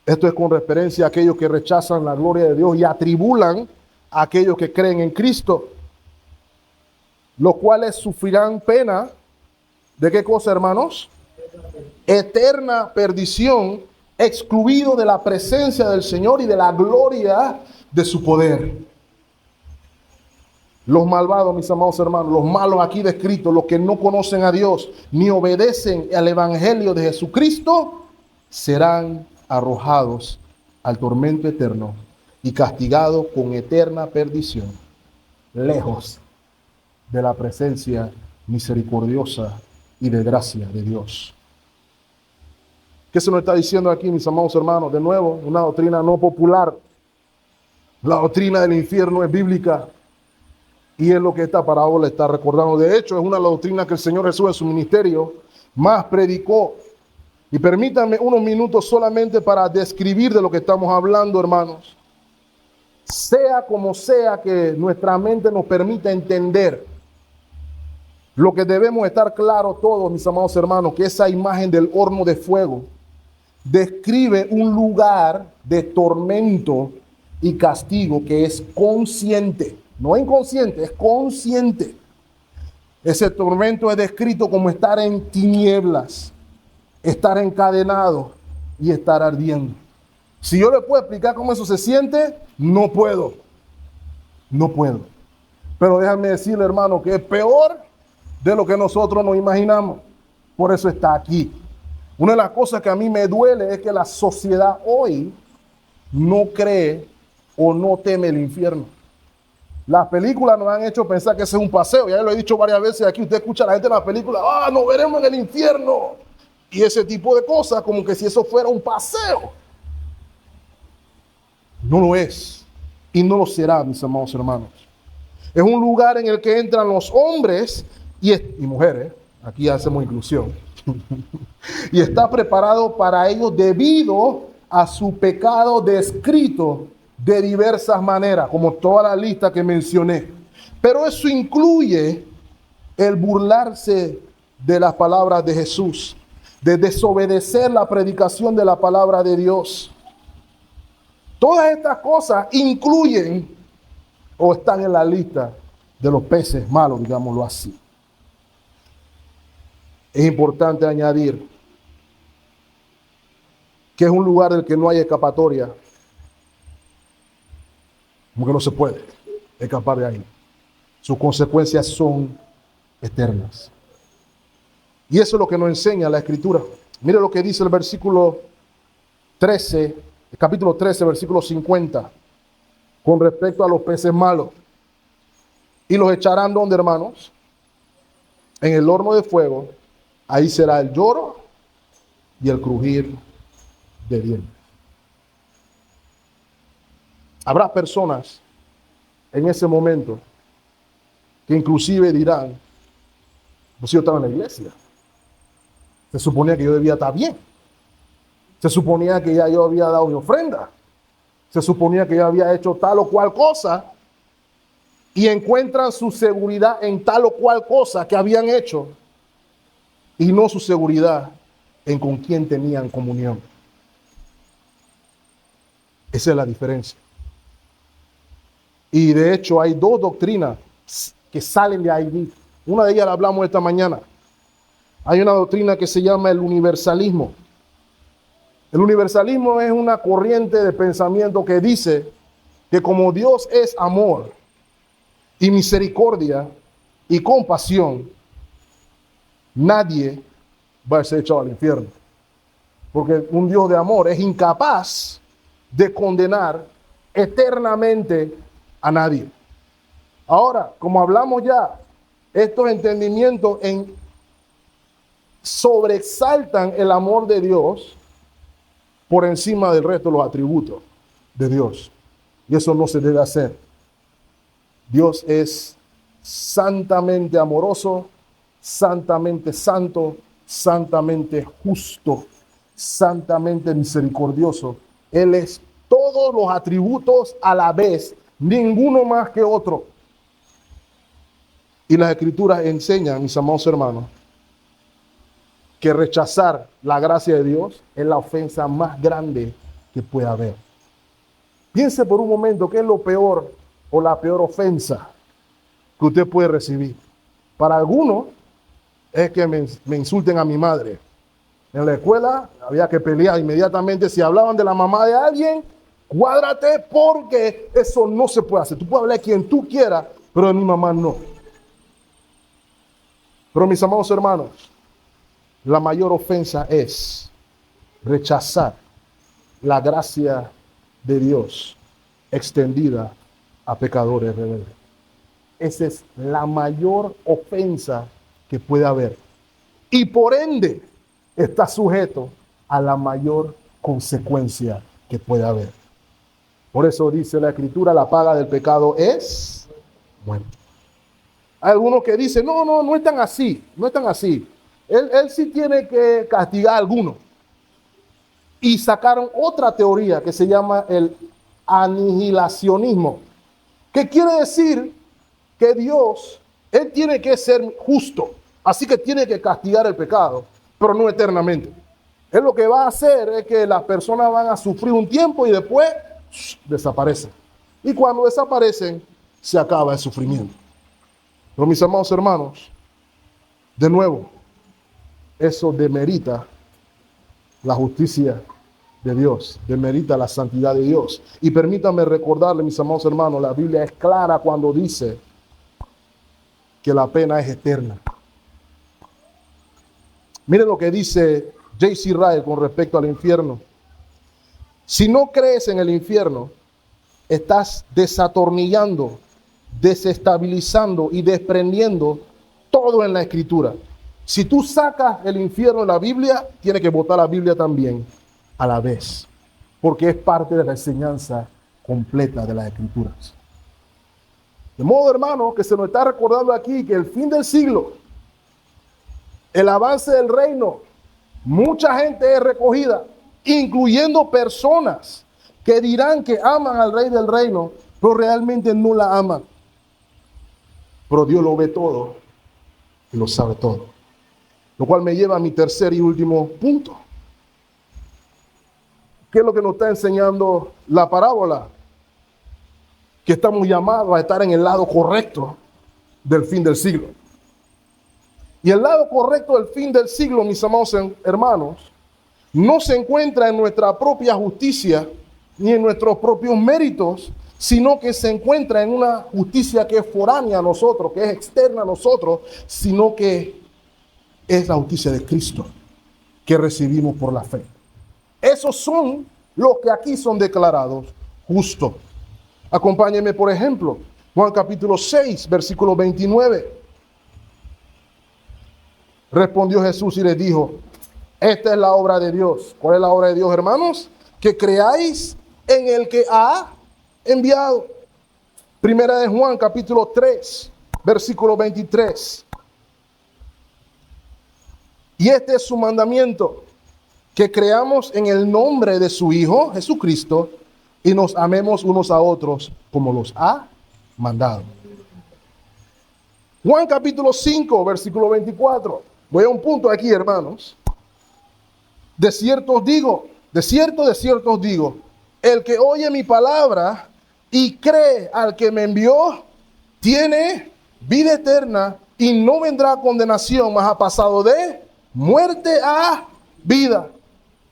Esto es con referencia a aquellos que rechazan la gloria de Dios y atribulan a aquellos que creen en Cristo, los cuales sufrirán pena. ¿De qué cosa, hermanos? Eterna perdición, excluido de la presencia del Señor y de la gloria de su poder. Los malvados, mis amados hermanos, los malos aquí descritos, los que no conocen a Dios ni obedecen al evangelio de Jesucristo, serán arrojados al tormento eterno y castigados con eterna perdición, lejos de la presencia misericordiosa y de gracia de Dios. ¿Qué se nos está diciendo aquí, mis amados hermanos? De nuevo, una doctrina no popular. La doctrina del infierno es bíblica y es lo que esta parábola está recordando. De hecho, es una doctrina que el Señor Jesús en su ministerio más predicó. Y permítanme unos minutos solamente para describir de lo que estamos hablando, hermanos. Sea como sea que nuestra mente nos permita entender, lo que debemos estar claros todos, mis amados hermanos, que esa imagen del horno de fuego describe un lugar de tormento y castigo que es consciente, no inconsciente, es consciente. Ese tormento es descrito como estar en tinieblas, estar encadenado y estar ardiendo. Si yo le puedo explicar cómo eso se siente, no puedo. Pero déjame decirle, hermano, que es peor de lo que nosotros nos imaginamos. Por eso está aquí. Una de las cosas que a mí me duele es que la sociedad hoy no cree o no teme el infierno. Las películas nos han hecho pensar que ese es un paseo. Ya lo he dicho varias veces aquí. Usted escucha a la gente en las películas, nos veremos en el infierno. Y ese tipo de cosas, como que si eso fuera un paseo. No lo es. Y no lo será, mis amados hermanos. Es un lugar en el que entran los hombres y mujeres. Aquí hacemos inclusión. Y está preparado para ellos debido a su pecado descrito de diversas maneras, como toda la lista que mencioné. Pero eso incluye el burlarse de las palabras de Jesús, de desobedecer la predicación de la palabra de Dios. Todas estas cosas incluyen o están en la lista de los peces malos, digámoslo así. Es importante añadir que es un lugar del que no hay escapatoria, como que no se puede escapar de ahí. Sus consecuencias son eternas. Y eso es lo que nos enseña la Escritura. Mire lo que dice el versículo 13, el capítulo 13, versículo 50, con respecto a los peces malos. Y los echarán, ¿dónde, hermanos? En el horno de fuego. Ahí será el lloro y el crujir de dientes. Habrá personas en ese momento que inclusive dirán, pues yo estaba en la iglesia. Se suponía que yo debía estar bien. Se suponía que ya yo había dado mi ofrenda. Se suponía que yo había hecho tal o cual cosa y encuentran su seguridad en tal o cual cosa que habían hecho y no su seguridad en con quién tenían comunión. Esa es la diferencia. Y de hecho hay dos doctrinas que salen de ahí. Una de ellas la hablamos esta mañana. Hay una doctrina que se llama el universalismo. El universalismo es una corriente de pensamiento que dice que como Dios es amor y misericordia y compasión, nadie va a ser echado al infierno. Porque un Dios de amor es incapaz de condenar eternamente a nadie. Ahora, como hablamos ya, estos entendimientos sobreexaltan el amor de Dios por encima del resto de los atributos de Dios. Y eso no se debe hacer. Dios es santamente amoroso, santamente santo, santamente justo, santamente misericordioso. Él es todos los atributos a la vez, ninguno más que otro. Y las Escrituras enseñan, mis amados hermanos, que rechazar la gracia de Dios es la ofensa más grande que puede haber. Piense por un momento qué es lo peor o la peor ofensa que usted puede recibir. Para algunos es que me insulten a mi madre. En la escuela había que pelear inmediatamente. Si hablaban de la mamá de alguien, cuádrate porque eso no se puede hacer. Tú puedes hablar de quien tú quieras, pero de mi mamá no. Pero mis amados hermanos, la mayor ofensa es rechazar la gracia de Dios extendida a pecadores rebeldes. Esa es la mayor ofensa que puede haber. Y por ende está sujeto a la mayor consecuencia que puede haber. Por eso dice la Escritura, la paga del pecado es muerte. Hay algunos que dicen, no es tan así, no es tan así. Él sí tiene que castigar a algunos. Y sacaron otra teoría que se llama el anihilacionismo, que quiere decir que Dios, Él tiene que ser justo, así que tiene que castigar el pecado, pero no eternamente. Él lo que va a hacer es que las personas van a sufrir un tiempo y después desaparecen. Y cuando desaparecen, se acaba el sufrimiento. Pero mis amados hermanos, de nuevo, eso demerita la justicia de Dios, demerita la santidad de Dios. Y permítanme recordarle, mis amados hermanos, la Biblia es clara cuando dice que la pena es eterna. Miren lo que dice J.C. Ryle con respecto al infierno. Si no crees en el infierno, estás desatornillando, desestabilizando y desprendiendo todo en la Escritura. Si tú sacas el infierno de la Biblia, tienes que botar la Biblia también a la vez, porque es parte de la enseñanza completa de las Escrituras. De modo, hermano, que se nos está recordando aquí que el fin del siglo, el avance del reino, mucha gente es recogida, incluyendo personas que dirán que aman al Rey del Reino, pero realmente no la aman. Pero Dios lo ve todo y lo sabe todo. Lo cual me lleva a mi tercer y último punto. ¿Qué es lo que nos está enseñando la parábola? Que estamos llamados a estar en el lado correcto del fin del siglo. Y el lado correcto del fin del siglo, mis amados hermanos, no se encuentra en nuestra propia justicia ni en nuestros propios méritos, sino que se encuentra en una justicia que es foránea a nosotros, que es externa a nosotros, sino que es la justicia de Cristo que recibimos por la fe. Esos son los que aquí son declarados justos. Acompáñenme, por ejemplo, Juan capítulo 6, versículo 29. Respondió Jesús y les dijo, esta es la obra de Dios. ¿Cuál es la obra de Dios, hermanos? Que creáis en el que ha enviado. Primera de Juan capítulo 3, versículo 23. Y este es su mandamiento, que creamos en el nombre de su Hijo, Jesucristo, y nos amemos unos a otros como los ha mandado. Juan capítulo 5, versículo 24. Voy a un punto aquí, hermanos. De cierto os digo, de cierto os digo, el que oye mi palabra y cree al que me envió, tiene vida eterna y no vendrá a condenación, mas ha pasado de muerte a vida.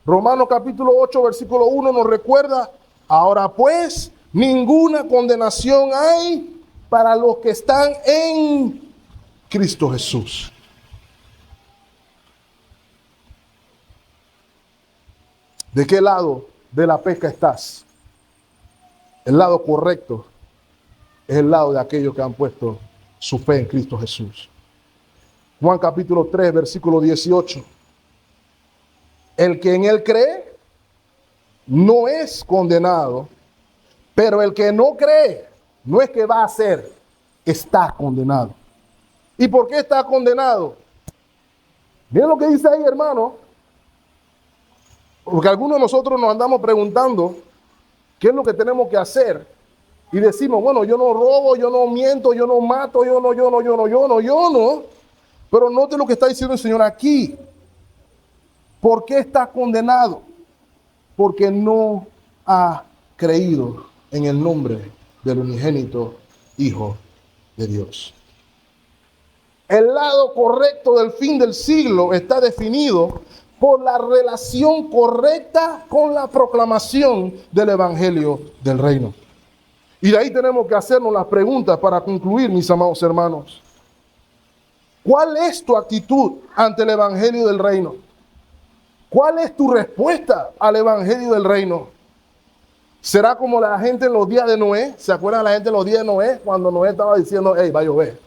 Romanos capítulo 8, versículo 1 nos recuerda, ahora pues, ninguna condenación hay para los que están en Cristo Jesús. ¿De qué lado de la pesca estás? El lado correcto es el lado de aquellos que han puesto su fe en Cristo Jesús. Juan capítulo 3, versículo 18. El que en él cree no es condenado, pero el que no cree no es que va a ser, está condenado. ¿Y por qué está condenado? Miren lo que dice ahí, hermano. Porque algunos de nosotros nos andamos preguntando qué es lo que tenemos que hacer. Y decimos, bueno, yo no robo, yo no miento, yo no mato, yo no. Pero note lo que está diciendo el Señor aquí. ¿Por qué está condenado? Porque no ha creído en el nombre del unigénito Hijo de Dios. El lado correcto del fin del siglo está definido por la relación correcta con la proclamación del Evangelio del Reino. Y de ahí tenemos que hacernos las preguntas para concluir, mis amados hermanos. ¿Cuál es tu actitud ante el Evangelio del Reino? ¿Cuál es tu respuesta al Evangelio del Reino? ¿Será como la gente en los días de Noé? ¿Se acuerdan la gente en los días de Noé? Cuando Noé estaba diciendo, hey, va a llover.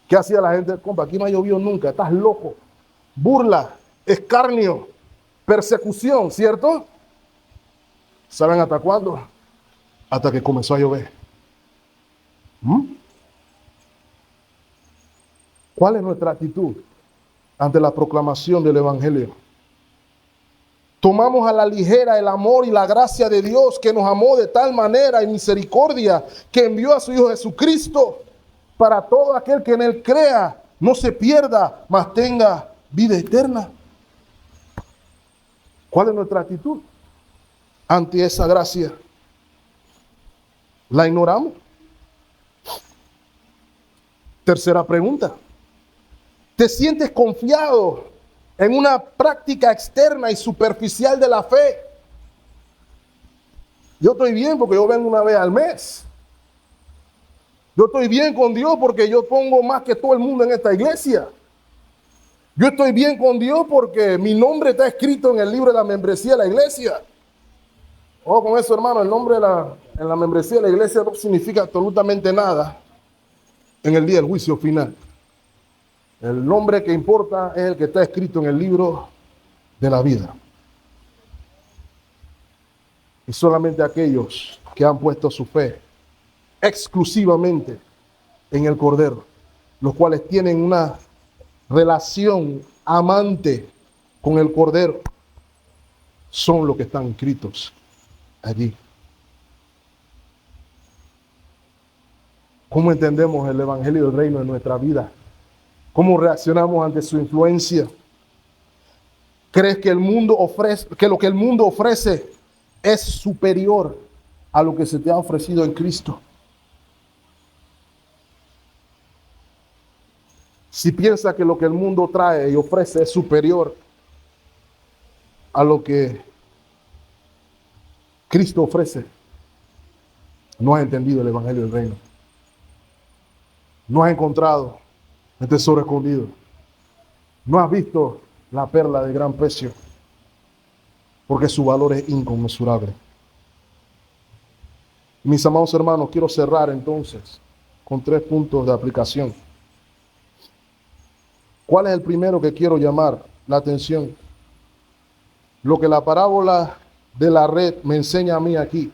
¿Qué hacía la gente? Compa, aquí no ha llovido nunca, estás loco. Burla, escarnio, persecución, ¿cierto? ¿Saben hasta cuándo? Hasta que comenzó a llover. ¿Cuál es nuestra actitud ante la proclamación del Evangelio? Tomamos a la ligera el amor y la gracia de Dios, que nos amó de tal manera y misericordia que envió a su Hijo Jesucristo para todo aquel que en él crea, no se pierda, mas tenga vida eterna. ¿Cuál es nuestra actitud ante esa gracia? ¿La ignoramos? Tercera pregunta. ¿Te sientes confiado en una práctica externa y superficial de la fe? Yo estoy bien porque yo vengo una vez al mes. Yo estoy bien con Dios porque yo pongo más que todo el mundo en esta iglesia. Yo estoy bien con Dios porque mi nombre está escrito en el libro de la membresía de la iglesia. Ojo con eso, hermano, el nombre en la membresía de la iglesia no significa absolutamente nada en el día del juicio final. El nombre que importa es el que está escrito en el libro de la vida. Y solamente aquellos que han puesto su fe exclusivamente en el Cordero, los cuales tienen una relación amante con el Cordero, son los que están inscritos allí. ¿Cómo entendemos el Evangelio del Reino en nuestra vida? ¿Cómo reaccionamos ante su influencia? ¿Crees que lo que el mundo ofrece es superior a lo que se te ha ofrecido en Cristo? Si piensas que lo que el mundo trae y ofrece es superior a lo que Cristo ofrece, no has entendido el Evangelio del Reino. No has encontrado el tesoro escondido. No has visto la perla de gran precio, porque su valor es inconmensurable. Mis amados hermanos, quiero cerrar entonces con 3 puntos de aplicación. ¿Cuál es el primero que quiero llamar la atención? Lo que la parábola de la red me enseña a mí aquí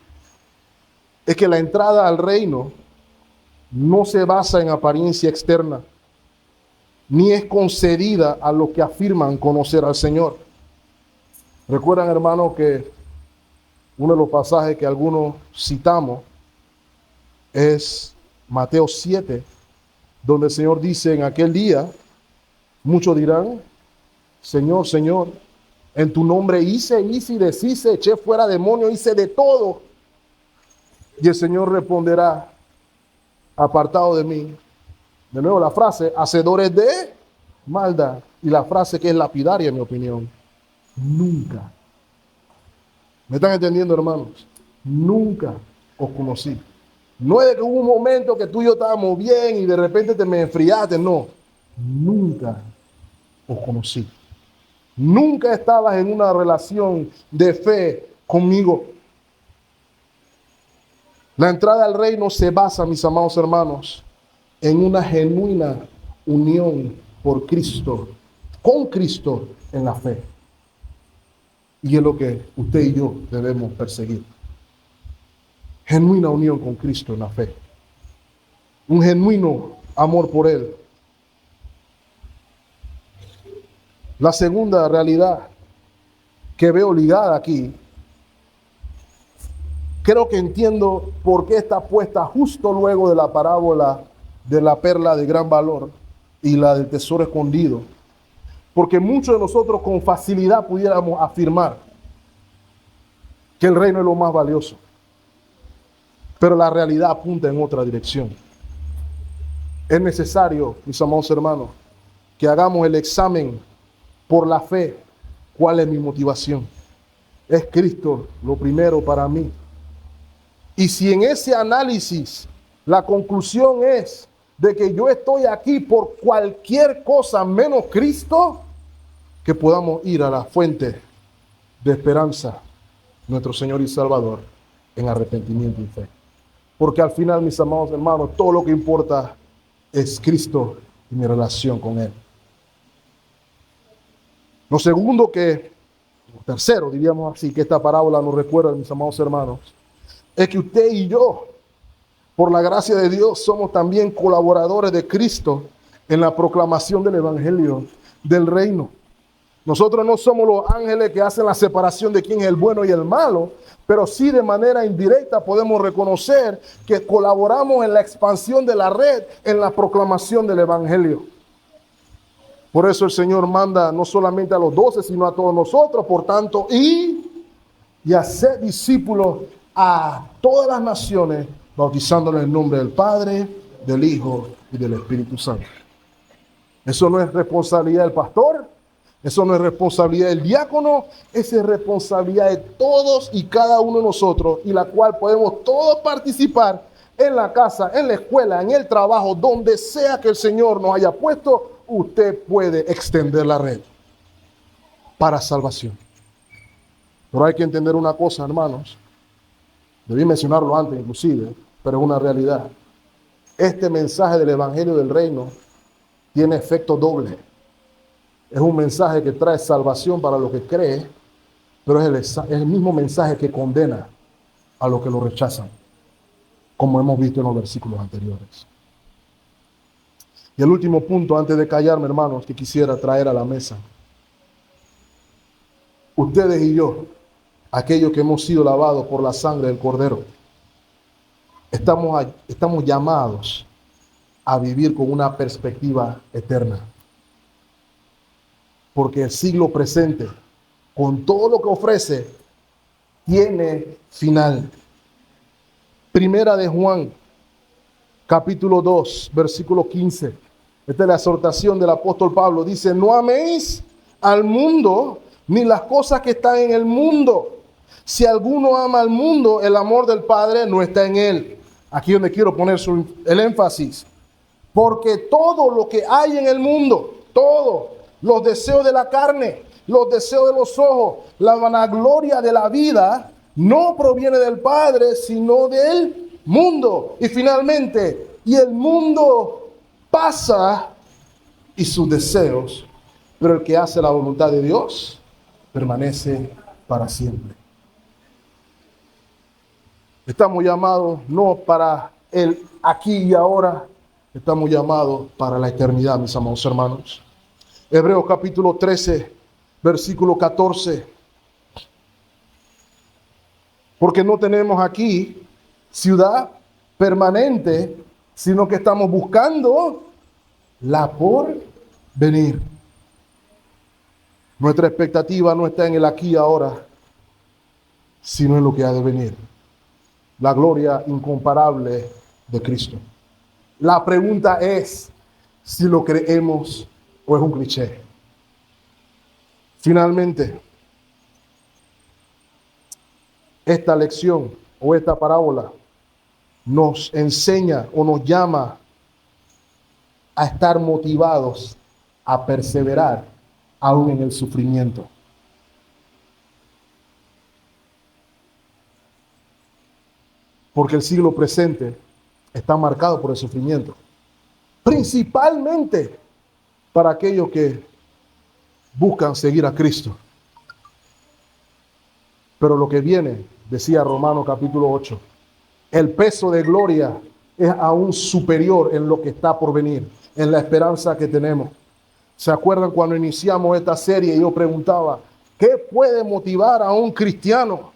es que la entrada al reino no se basa en apariencia externa, ni es concedida a los que afirman conocer al Señor. Recuerdan, hermanos, que uno de los pasajes que algunos citamos es Mateo 7, donde el Señor dice en aquel día, muchos dirán, Señor, Señor, en tu nombre hice y deshice, eché fuera demonios, hice de todo. Y el Señor responderá, apartado de mí. De nuevo la frase, hacedores de maldad. Y la frase que es lapidaria, en mi opinión, nunca. ¿Me están entendiendo, hermanos? Nunca os conocí. No es de que hubo un momento que tú y yo estábamos bien y de repente te me enfriaste, no. Nunca os conocí. Nunca estabas en una relación de fe conmigo. La entrada al reino se basa, mis amados hermanos, en una genuina unión por Cristo, con Cristo en la fe. Y es lo que usted y yo debemos perseguir. Genuina unión con Cristo en la fe. Un genuino amor por Él. La segunda realidad que veo ligada aquí, creo que entiendo por qué está puesta justo luego de la parábola de la perla de gran valor y la del tesoro escondido. Porque muchos de nosotros con facilidad pudiéramos afirmar que el reino es lo más valioso. Pero la realidad apunta en otra dirección. Es necesario, mis amados hermanos, que hagamos el examen por la fe. ¿Cuál es mi motivación? ¿Es Cristo lo primero para mí? Y si en ese análisis la conclusión es de que yo estoy aquí por cualquier cosa menos Cristo, que podamos ir a la fuente de esperanza, nuestro Señor y Salvador, en arrepentimiento y fe. Porque al final, mis amados hermanos, todo lo que importa es Cristo y mi relación con Él. Lo segundo tercero, diríamos así, que esta parábola nos recuerda, mis amados hermanos, es que usted y yo, por la gracia de Dios, somos también colaboradores de Cristo en la proclamación del Evangelio del reino. Nosotros no somos los ángeles que hacen la separación de quién es el bueno y el malo, pero sí de manera indirecta podemos reconocer que colaboramos en la expansión de la red, en la proclamación del Evangelio. Por eso el Señor manda no solamente a los 12, sino a todos nosotros, por tanto, y hacer discípulos a todas las naciones, bautizándolos en el nombre del Padre, del Hijo y del Espíritu Santo. Eso no es responsabilidad del pastor, eso no es responsabilidad del diácono, esa es responsabilidad de todos y cada uno de nosotros, y la cual podemos todos participar en la casa, en la escuela, en el trabajo, donde sea que el Señor nos haya puesto. Usted puede extender la red para salvación. Pero hay que entender una cosa, hermanos. Debí mencionarlo antes inclusive, pero es una realidad. Este mensaje del Evangelio del Reino tiene efecto doble. Es un mensaje que trae salvación para los que creen, pero es el mismo mensaje que condena a los que lo rechazan, como hemos visto en los versículos anteriores. Y el último punto, antes de callarme, hermanos, que quisiera traer a la mesa. Ustedes y yo, aquellos que hemos sido lavados por la sangre del Cordero, estamos llamados a vivir con una perspectiva eterna. Porque el siglo presente, con todo lo que ofrece, tiene final. Primera de Juan, capítulo 2, versículo 15. Esta es la exhortación del apóstol Pablo. Dice, no améis al mundo ni las cosas que están en el mundo. Si alguno ama al mundo, el amor del Padre no está en él. Aquí es donde quiero poner el énfasis. Porque todo lo que hay en el mundo, todo, los deseos de la carne, los deseos de los ojos, la vanagloria de la vida, no proviene del Padre, sino del mundo. Y finalmente, y el mundo pasa y sus deseos, pero el que hace la voluntad de Dios permanece para siempre. Estamos llamados no para el aquí y ahora, estamos llamados para la eternidad, mis amados hermanos. Hebreos capítulo 13, versículo 14. Porque no tenemos aquí ciudad permanente, sino que estamos buscando la por venir. Nuestra expectativa no está en el aquí y ahora, sino en lo que ha de venir. La gloria incomparable de Cristo. La pregunta es si lo creemos o es un cliché. Finalmente, esta lección o esta parábola nos enseña o nos llama a estar motivados a perseverar aún en el sufrimiento. Porque el siglo presente está marcado por el sufrimiento, principalmente para aquellos que buscan seguir a Cristo. Pero lo que viene, decía Romanos capítulo 8, el peso de gloria es aún superior en lo que está por venir, en la esperanza que tenemos. ¿Se acuerdan cuando iniciamos esta serie? Yo preguntaba, ¿qué puede motivar a un cristiano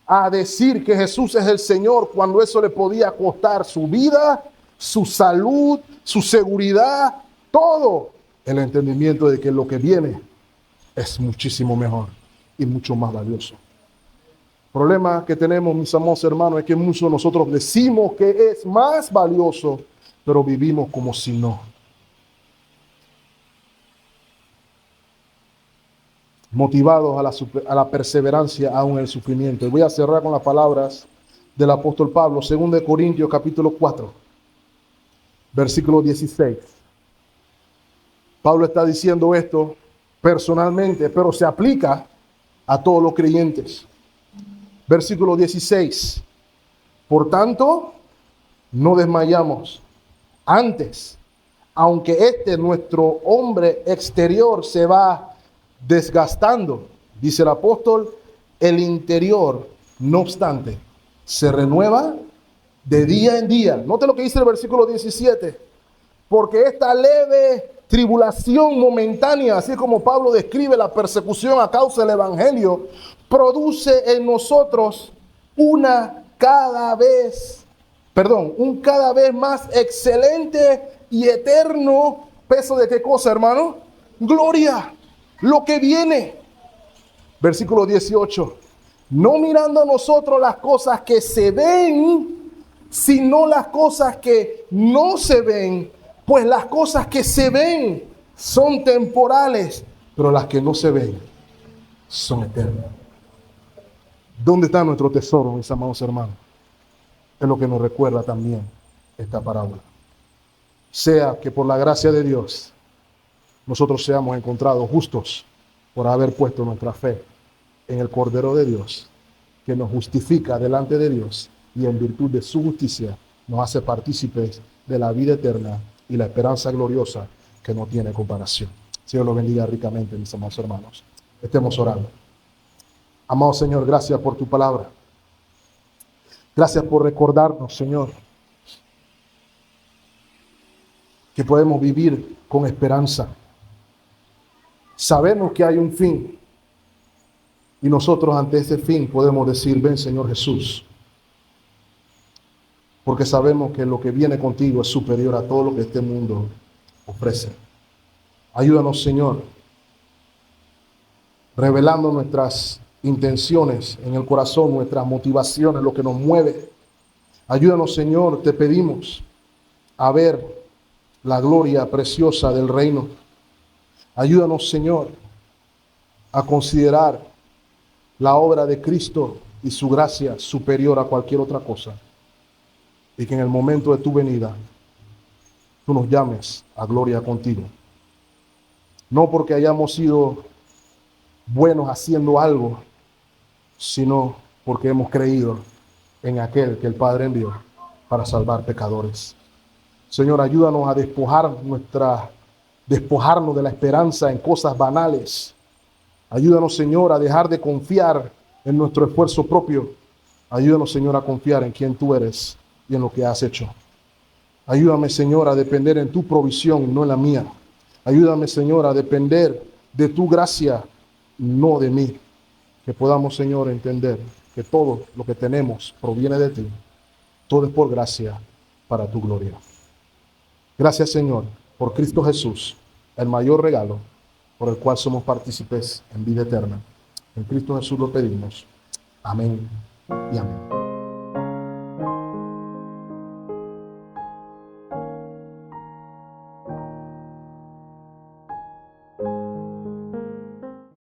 a decir que Jesús es el Señor cuando eso le podía costar su vida, su salud, su seguridad, todo? El entendimiento de que lo que viene es muchísimo mejor y mucho más valioso. El problema que tenemos, mis amados hermanos, es que muchos de nosotros decimos que es más valioso, pero vivimos como si no. Motivados a la perseverancia aún en el sufrimiento. Y voy a cerrar con las palabras del apóstol Pablo, 2 Corintios capítulo 4, versículo 16. Pablo está diciendo esto personalmente, pero se aplica a todos los creyentes. Versículo 16. Por tanto, no desmayamos. Antes, aunque nuestro hombre exterior se va desgastando, dice el apóstol, el interior, no obstante, se renueva de día en día. Note lo que dice el versículo 17. Porque esta leve tribulación momentánea, así como Pablo describe la persecución a causa del evangelio, produce en nosotros un cada vez más excelente y eterno peso de ¿qué cosa, hermano? Gloria. Lo que viene. Versículo 18. No mirando a nosotros las cosas que se ven, sino las cosas que no se ven. Pues las cosas que se ven son temporales, pero las que no se ven son eternas. ¿Dónde está nuestro tesoro, mis amados hermanos? Es lo que nos recuerda también esta parábola. Sea que por la gracia de Dios nosotros seamos encontrados justos por haber puesto nuestra fe en el Cordero de Dios, que nos justifica delante de Dios y en virtud de su justicia nos hace partícipes de la vida eterna y la esperanza gloriosa que no tiene comparación. Señor lo bendiga ricamente, mis amados hermanos. Estemos orando. Amado Señor, gracias por tu palabra. Gracias por recordarnos, Señor, que podemos vivir con esperanza. Sabemos que hay un fin y nosotros ante ese fin podemos decir, ven Señor Jesús, porque sabemos que lo que viene contigo es superior a todo lo que este mundo ofrece. Ayúdanos, Señor, revelando nuestras intenciones en el corazón, nuestras motivaciones, lo que nos mueve. Ayúdanos, Señor, te pedimos a ver la gloria preciosa del reino. Ayúdanos, Señor, a considerar la obra de Cristo y su gracia superior a cualquier otra cosa. Y que en el momento de tu venida, tú nos llames a gloria contigo. No porque hayamos sido buenos haciendo algo, sino porque hemos creído en aquel que el Padre envió para salvar pecadores. Señor, ayúdanos a despojarnos de la esperanza en cosas banales. Ayúdanos, Señor, a dejar de confiar en nuestro esfuerzo propio. Ayúdanos, Señor, a confiar en quién tú eres y en lo que has hecho. Ayúdame, Señor, a depender en tu provisión, no en la mía. Ayúdame, Señor, a depender de tu gracia, no de mí. Que podamos, Señor, entender que todo lo que tenemos proviene de ti. Todo es por gracia para tu gloria. Gracias, Señor, por Cristo Jesús, el mayor regalo por el cual somos partícipes en vida eterna. En Cristo Jesús lo pedimos. Amén y amén.